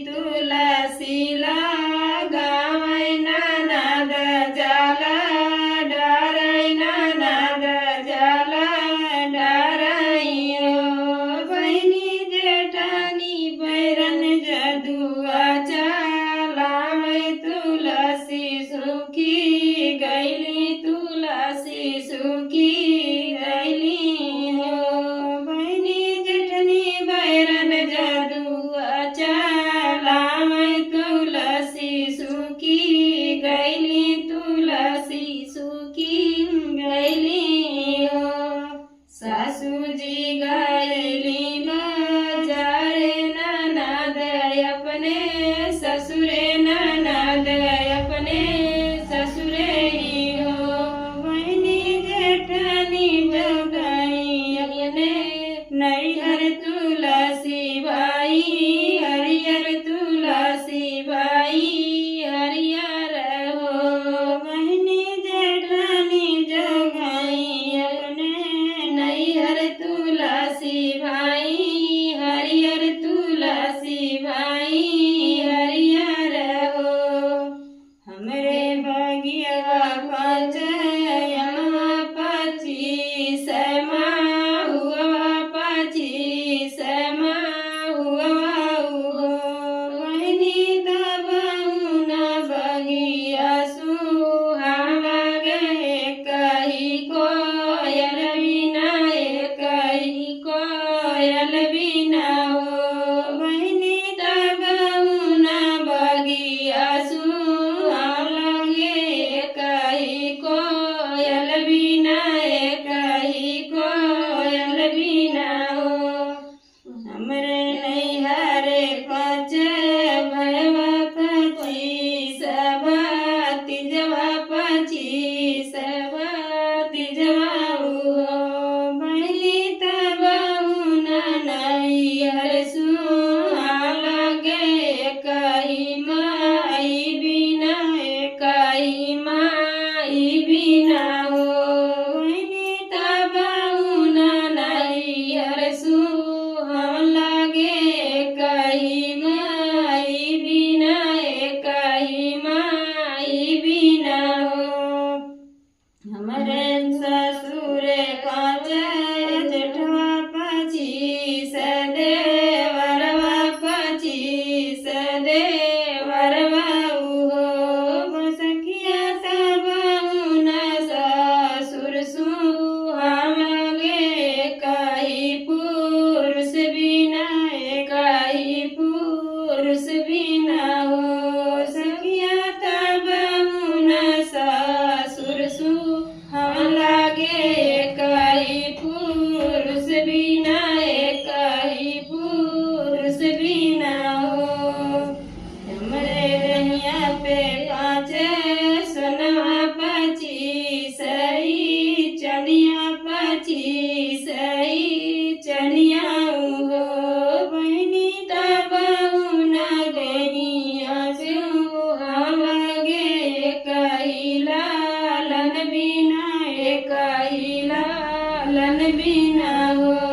तुलसीला गावैना नाद जाला डारैना नाद जाला डारैयो बहिनी जेठानी बैरन जदुआचा लामै तुलसी सुखी गैली तुलसी सुखी गैली हो बहिनी जेठनी बैरन जदुआचा लामै तुलसी सुखी गैली तुलसी सुखी गैली हो सासूजी गैली बाजारे ननद अपने ससुरे ननद अपने ससुरे हो बहिनी जेठानी बगाई अपने नैहर तुलसी बाई हरियर तुलसी बाई हरियर हो बहिनी जेठानी जगाई अपने नैहर तुलसी बाई हरियर तुलसी बाई हरियर हो हमरे बगिया पाँच यमा पच्चीस हुआ पच्चीस हुआ हो बहिनी दबहुना बगिया सुहावा गए कही कोयल बिना कही कोयल बिना हो बहिनी दबहुना बगिया सुहावा गे कही कोयल बिना कही कोयल बिना हो हमरे नैहर पाँच भैया पच्चीस तीजवा पच्चीस तीजवा हो बहिनी तबहुना नैहर सुहावा गे कही माई बिना कही माई बिना हो बहिनी तबहुना नैहर सुहावा गे कही माई बिना कही माई बिना हो हमरे ससुर पाँच जेठवा पच्चीस देवरवा पच्चीस देवरवा हो सखिया तबहुना ससुर सुहावा गे कही पुरुष बिना कही पुरुष बिना हो सखिया तबहुना ससुर सुहावा गे कही पुरुष बिना कही पुरुष बिना हो हमरे रहिया पे पाँच सोनवा पच्चीस चनिया पच्चीस चनिया हो बहिनी तबहुना गैया सुहावा गे कही लालन बिना कही लालन बिना हो